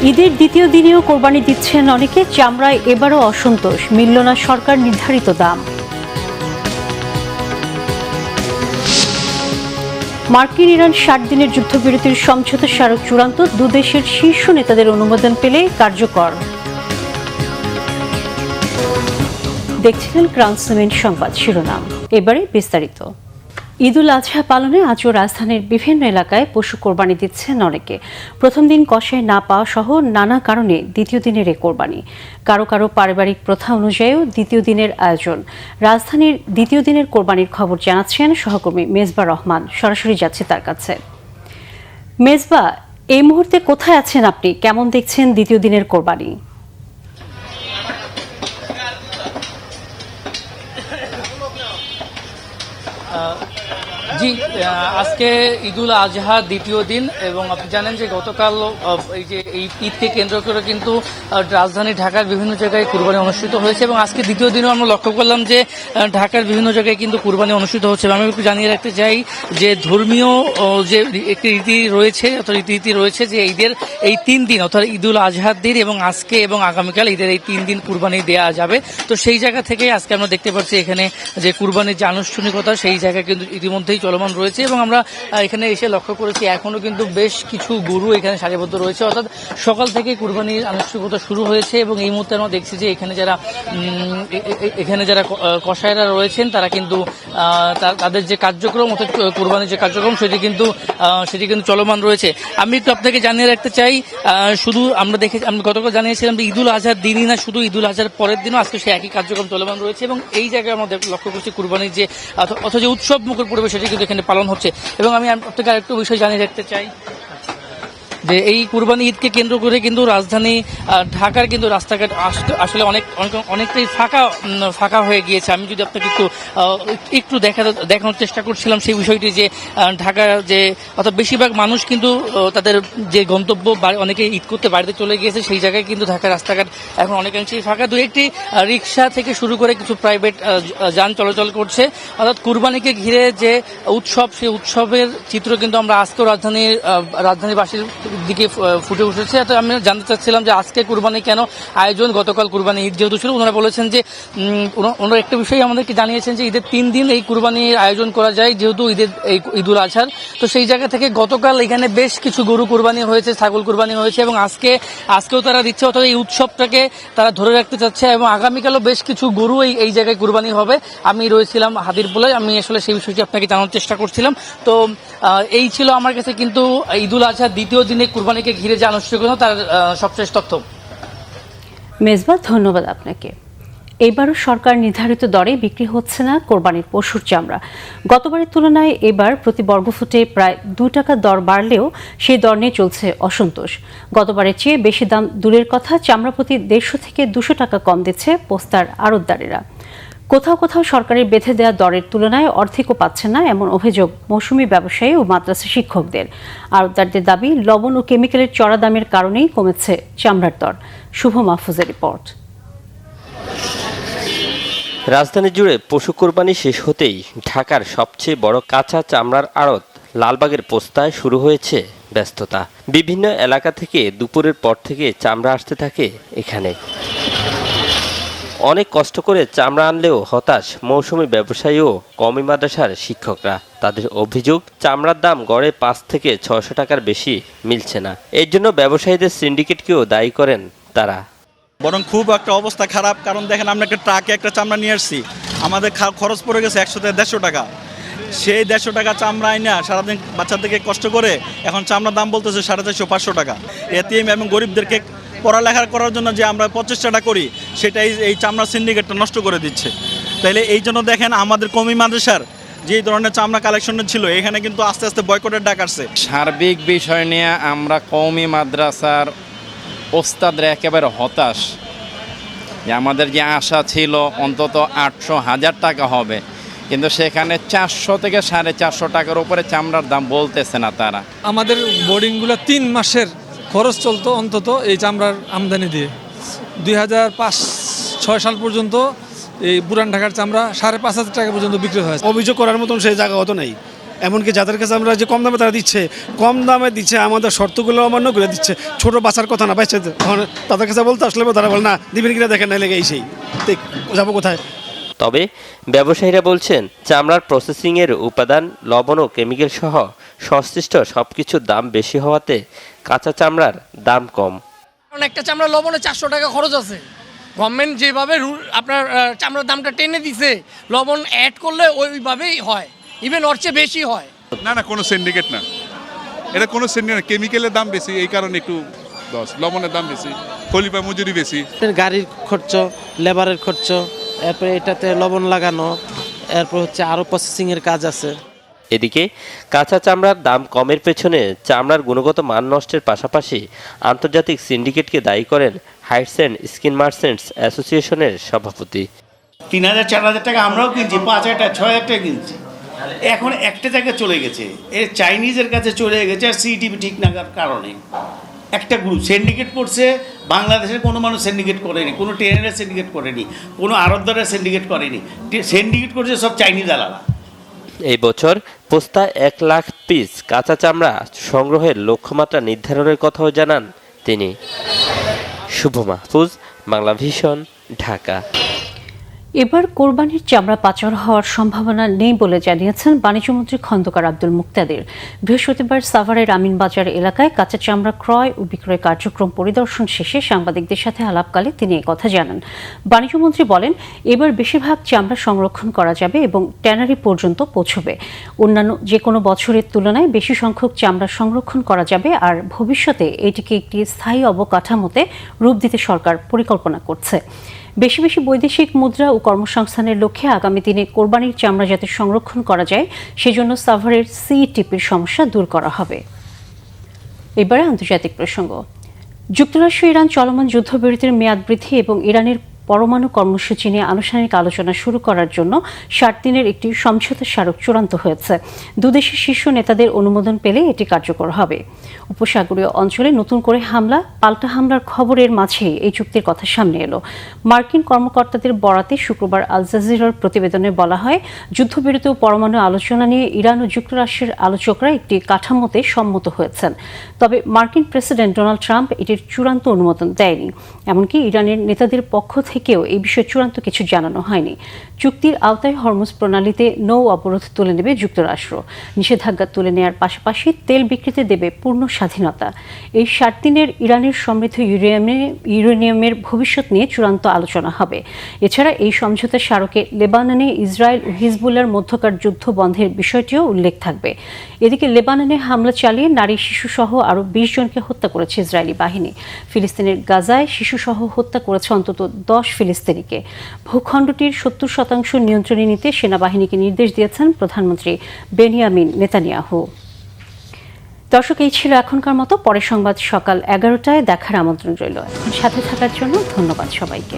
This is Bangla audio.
ঈদের দ্বিতীয় দিনেও কোরবানি দিচ্ছেন অনেকে, চামড়ায় এবারও অসন্তোষ, মিলল না সরকার নির্ধারিত দাম। মার্কিন ইরান 60 দিনের যুদ্ধবিরতির সমঝোতা স্মারক চূড়ান্ত, দুদেশের শীর্ষ নেতাদের অনুমোদন পেলে কার্যকর। দেখছিলেন ক্রাউন সিমেন্ট সংবাদ শিরোনাম, এবারে বিস্তারিত। ঈদ উল আজহা পালনে আজও রাজধানীর বিভিন্ন এলাকায় পশু কোরবানি দিচ্ছেন অনেকে। প্রথম দিন কষায় না পাওয়া সহ নানা কারণে দ্বিতীয় দিনের এ কোরবানি। কারো কারো পারিবারিক প্রথা অনুযায়ীও দ্বিতীয় দিনের আয়োজন। রাজধানীর দ্বিতীয় দিনের কোরবানির খবর জানাচ্ছেন সহকর্মী মেজবা রহমান, সরাসরি যাচ্ছে তার কাছে। মেজবা, এই মুহূর্তে কোথায় আছেন আপনি? কেমন দেখছেন দ্বিতীয় দিনের কোরবানি? জি, আজকে ঈদুল আজহা দ্বিতীয় দিন এবং আপনি জানেন যে গতকাল এই ঈদকে কেন্দ্র করে কিন্তু রাজধানী ঢাকার বিভিন্ন জায়গায় কুরবানি অনুষ্ঠিত হয়েছে এবং আজকে দ্বিতীয় দিনও আমরা লক্ষ্য করলাম যে ঢাকার বিভিন্ন জায়গায় কিন্তু কুরবানি অনুষ্ঠিত হচ্ছে। আমি একটু জানিয়ে রাখতে চাই যে ধর্মীয় যে একটি রীতি রয়েছে, অর্থাৎ রীতি রয়েছে যে ঈদের এই 3 দিন, অর্থাৎ ঈদুল আজহার দিন এবং আজকে এবং আগামীকাল ঈদের এই 3 দিন কুরবানি দেওয়া যাবে। তো সেই জায়গা থেকে আজকে আমরা দেখতে পাচ্ছি এখানে যে কুরবানির যে আনুষ্ঠানিকতা সেই জায়গায় কিন্তু ইতিমধ্যেই চলমান রয়েছে এবং আমরা এখানে এসে লক্ষ্য করেছি এখনো কিন্তু বেশ কিছু গরু এখানে সারিবদ্ধ রয়েছে, অর্থাৎ সকাল থেকে কুরবানির আনুষ্ঠানিকতা শুরু হয়েছে এবং এই মুহূর্তে আমরা দেখছি যে এখানে যারা কসাইরা রয়েছেন তারা কিন্তু তাদের যে কার্যক্রম, অর্থাৎ কুরবানির যে কার্যক্রম সেটি কিন্তু চলমান রয়েছে। আমি একটু আপনাকে জানিয়ে রাখতে চাই, শুধু আমরা গতকাল জানিয়েছিলাম যে ঈদুল আজহার দিনই না, শুধু ঈদুল আজহার পরের দিনও আজকে সে একই কার্যক্রম চলমান রয়েছে এবং এই জায়গায় আমরা লক্ষ্য করছি কুরবানির যে অথচ উৎসব মুখর পরিবেশ সেটি কিন্তু এখানে পালন হচ্ছে। এবং আমি আপনাকে আরেকটু বিষয় জানিয়ে রাখতে চাই যে এই কুরবানি ঈদকে কেন্দ্র করে কিন্তু রাজধানী ঢাকার কিন্তু রাস্তাঘাট আসলে অনেকটাই ফাঁকা হয়ে গিয়েছে। আমি যদি আপনাকে একটু দেখানোর চেষ্টা করছিলাম সেই বিষয়টি যে ঢাকার যে অর্থাৎ বেশিরভাগ মানুষ কিন্তু তাদের যে গন্তব্য অনেকে ঈদ করতে বাড়িতে চলে গিয়েছে, সেই জায়গায় কিন্তু ঢাকার রাস্তাঘাট এখন অনেকাংশেই ফাঁকা। দু একটি রিক্সা থেকে শুরু করে কিছু প্রাইভেট যান চলাচল করছে। অর্থাৎ কুরবানিকে ঘিরে যে উৎসব, সেই উৎসবের চিত্র কিন্তু আমরা আজকেও রাজধানীবাসীর দিকে ফুটে উঠেছে। আমি জানতে চাচ্ছিলাম যে আজকে কুরবানি কেন আয়োজন, গতকাল কুরবানি ঈদ যেহেতু ছিল, ওনারা বলেছেন যে ওনারা একটা বিষয় আমাদেরকে জানিয়েছেন যে ঈদের 3 দিন এই কুরবানির আয়োজন করা যায় যেহেতু ঈদুল আজহার। তো সেই জায়গা থেকে গতকাল এখানে বেশ কিছু গরু কুরবানি হয়েছে, ছাগল কুরবানি হয়েছে এবং আজকেও তারা দিচ্ছে, অর্থাৎ এই উৎসবটাকে তারা ধরে রাখতে চাচ্ছে এবং আগামীকালও বেশ কিছু গরু এই জায়গায় কুরবানি হবে। আমি রয়েছিলাম হাদিরপুলায়, আমি আসলে সেই বিষয়টি আপনাকে জানানোর চেষ্টা করছিলাম। তো এই ছিল আমার কাছে কিন্তু ঈদুল আজহার দ্বিতীয় দিনে কুরবানিকে ঘিরে যে আনুষ্ঠানিকতা তার সবশেষ তথ্য। মেজবা, ধন্যবাদ আপনাকে। এবারও সরকার নির্ধারিত দরে বিক্রি হচ্ছে না কোরবানির পশুর চামড়া। গতবারের তুলনায় এবার প্রতি বর্গফুটে প্রায় 2 টাকা দর বাড়লেও সেই দর নিয়ে চলছে অসন্তোষ। গতবারের চেয়ে বেশি দাম দূরের কথা, চামড়া প্রতি 150 থেকে 200 টাকা কম দিচ্ছে পোস্তার আড়তদারেরা। কোথাও কোথাও সরকারের বেঁধে দেওয়া দরের তুলনায় অর্ধেকও পাচ্ছেন না, এমন অভিযোগ মৌসুমি ব্যবসায়ী ও মাদ্রাসা শিক্ষকদের। আড়তদারদের দাবি, লবণ ও কেমিক্যালের চড়া দামের কারণেই কমেছে চামড়ার দর। শুভ মাহফুজের রিপোর্ট। রাজধানী জুড়ে পশু কোরবানি শেষ হতেই ঢাকার সবচেয়ে বড় কাঁচা চামড়ার আড়ত লালবাগের পোস্তায় শুরু হয়েছে ব্যস্ততা। বিভিন্ন এলাকা থেকে দুপুরের পর থেকে চামড়া আসতে থাকে এখানে। অনেক কষ্ট করে চামড়া আনলেও হতাশ মৌসুমি ব্যবসায়ী ও কওমি মাদ্রাসার শিক্ষকরা। তাদের অভিযোগ, চামড়ার দাম গড়ে 5 থেকে 600 টাকার বেশি মিলছে না। এর জন্য ব্যবসায়ীদের সিন্ডিকেটকেও দায়ী করেন তারা। বরং খুব একটা অবস্থা খারাপ, কারণ দেখেন আমরা একটা ট্রাকে একটা চামড়া নিয়ে আসছি, আমাদের খরচ পড়ে গেছে 100 থেকে 150 টাকা। সেই 150 টাকা চামড়া আইনা সারাদিন বাচ্চাদেরকে কষ্ট করে এখন চামড়ার দাম বলতেছে 450-500 টাকা। এতিম এবং গরিবদেরকে পড়ালেখা করার জন্য যে আমরা প্রচেষ্টাটা করি সেটাই এই চামড়া সিন্ডিকেটটা নষ্ট করে দিচ্ছে। তাইলে এই জন্য দেখেন আমাদের কওমি মাদ্রাসার যে ধরনের চামড়া কালেকশন ছিল এখানে কিন্তু আস্তে আস্তে বয়কটের ডাক আসছে। সার্বিক বিষয় নিয়ে আমরা কওমি মাদ্রাসার ওস্তাদরা একেবারে হতাশ। যে আমাদের যে আশা ছিল অন্তত 800-1000 টাকা হবে, কিন্তু সেখানে 400 থেকে 450 টাকার উপরে চামড়ার দাম বলতেছে না তারা। আমাদের বোর্ডিংগুলো 3 মাসের খরচ চলতো অন্তত এই চামড়ার আমদানি দিয়ে। 2005-6 সাল পর্যন্ত এই পুরান ঢাকার চামড়া 5,500 টাকা পর্যন্ত বিক্রি হয়। অভিযোগ করার মতন সেই জায়গা অত নেই, এমনকি যাদের কাছে আমরা যে কম দামে তারা দিচ্ছে, কম দামে দিচ্ছে, আমাদের শর্তগুলো অমান্য করে দিচ্ছে। ছোট বাচ্চার কথা না পাইছে, তাদের কাছে বলতে আসলে তারা বলে না দিবেন কিনা দেখেন না, লেগে সেই যাবো কোথায়। তবে ব্যবসায়ীরা বলছেন চামড়ার প্রসেসিংয়ের উপাদান, লবণ ও কেমিক্যাল সহ সংশ্লিষ্ট সবকিছুর দাম বেশি হওয়াতে কাঁচা চামড়ার দাম কম। কারণ একটা চামড়া লবণে 400 টাকা খরচ আছে। গভর্নমেন্ট যেভাবে আপনার চামড়ার দামটা টেনে দিছে, লবণ অ্যাড করলে ওইভাবেই হয়, ইভেন ওর চেয়ে বেশি হয়। না কোনো সিন্ডিকেট না, এটা কোনো সিন্ডিকেট, কেমিক্যালের দাম বেশি এই কারণে একটু লবণের দাম বেশি, খলিফা মজুরি বেশি। গাড়ির খরচ, লেবারের খরচ, এরপরে এটাতে লবণ লাগানো, এরপর হচ্ছে আরও প্রসেসিংয়ের কাজ আছে। এদিকে কাঁচা চামড়ার দাম কমের পেছনে চামড়ার গুণগত মান নষ্টের পাশাপাশি আন্তর্জাতিক সিন্ডিকেটকে দায়ী করেন হাইটস অ্যান্ড স্কিন মার্চেন্টস অ্যাসোসিয়েশনের সভাপতি। 3000-4000 টাকা আমরাও কিনছি, 5000-6000 টাকা কিনছি, এখন একটা জায়গায় চলে গেছে, এর চাইনিজের কাছে চলে গেছে। আর সিটিভি ঠিক নাগার কারণে একটা গ্রুপ সিন্ডিকেট করছে। বাংলাদেশের কোনো মানুষ সিন্ডিকেট করেনি, কোনো ট্রেনের সিন্ডিকেট করেনি, কোনো আড়তদারের সিন্ডিকেট করেনি, সিন্ডিকেট করছে সব চাইনিজ দালালা। এই বছর পোস্তা 1 লাখ পিস কাঁচা চামড়া সংগ্রহের লক্ষ্যমাত্রা নির্ধারণের কথাও জানান তিনি। শুভ মাহফুজ, বাংলা ভিশন, ঢাকা। এবার কোরবানির চামড়া পাচার হওয়ার সম্ভাবনা নেই বলে জানিয়েছেন বাণিজ্যমন্ত্রী খন্দকার আব্দুল মুক্তাদির। বৃহস্পতিবার সাভারের আমিনবাজার এলাকায় কাঁচা চামড়া ক্রয় ও বিক্রয় কার্যক্রম পরিদর্শন শেষে সাংবাদিকদের সাথে আলাপকালে তিনি একথা জানান। বাণিজ্যমন্ত্রী বলেন, এবার বেশিরভাগ চামড়া সংরক্ষণ করা যাবে এবং ট্যানারি পর্যন্ত পৌঁছবে। অন্যান্য যে কোনো বছরের তুলনায় বেশি সংখ্যক চামড়া সংরক্ষণ করা যাবে, আর ভবিষ্যতে এটিকে একটি স্থায়ী অবকাঠামোতে রূপ দিতে সরকার পরিকল্পনা করছে। বেশি বেশি বৈদেশিক মুদ্রা ও কর্মসংস্থানের লক্ষ্যে আগামী দিনে কোরবানির চামড়া যাতে সংরক্ষণ করা যায় সেজন্য সাভারের সিটিপির সমস্যা দূর করা হবে। এবারে আন্তর্জাতিক প্রসঙ্গ। যুক্তরাষ্ট্র ইরান চলমান যুদ্ধবিরতির মেয়াদ বৃদ্ধি এবং ইরানের পরমাণু কর্মসূচি নিয়ে আনুষ্ঠানিক আলোচনা শুরু করার জন্য 60 দিনের একটি সমঝোতা স্মারক চূড়ান্ত হয়েছে। দুদেশের শীর্ষ নেতাদের অনুমোদন পেলে এটি কার্যকর হবে। উপসাগরীয় অঞ্চলে নতুন করে পাল্টা হামলার খবরের মাঝেই এই চুক্তির কথা সামনে এলো। মার্কিন কর্মকর্তাদের বরাতে শুক্রবার আল জাজিরার প্রতিবেদনে বলা হয়, যুদ্ধবিরতি ও পরমাণু আলোচনা নিয়ে ইরান ও যুক্তরাষ্ট্রের আলোচকরা একটি কাঠামোতে সম্মত হয়েছেন। তবে মার্কিন প্রেসিডেন্ট ডোনাল্ড ট্রাম্প এটির চূড়ান্ত অনুমোদন দেয়নি। এমনকি ইরানের নেতাদের পক্ষ থেকেও এই বিষয়ে চূড়ান্ত কিছু জানানো হয়নি। চুক্তির আওতায় হরমুজ প্রণালীতে নৌ অবরোধ তুলে নেবে যুক্তরাষ্ট্র। নিষেধাজ্ঞা তুলে নেওয়ার পাশাপাশি তেল বিক্রিতে দেবে পূর্ণ স্বাধীনতা। এই 60 দিনের ইরানের সমৃদ্ধ ইউরেনিয়ামের ভবিষ্যৎ নিয়ে চূড়ান্ত আলোচনা হবে। এছাড়া এই সমঝোতা স্মারকে লেবাননে ইসরায়েল ও হিজবুল্লার মধ্যকার যুদ্ধ বন্ধের বিষয়টিও উল্লেখ থাকবে। এদিকে লেবাননে হামলা চালিয়ে নারী শিশুসহ আরও 20 জনকে হত্যা করেছে ইসরায়েলি বাহিনী। ফিলিস্তিনের গাজায় শিশুসহ হত্যা করেছে অন্তত 10 ফিলিস্তিনিকে। ভূখণ্ডটির 70% নিয়ন্ত্রণে নিতে সেনাবাহিনীকে নির্দেশ দিয়েছেন প্রধানমন্ত্রী বেনিয়ামিন নেতানিয়াহু। দর্শক, এই ছিল এখনকার মতো। পরের সংবাদ সকাল 11টায় দেখার আমন্ত্রণ রইল। সাথে থাকার জন্য ধন্যবাদ সবাইকে।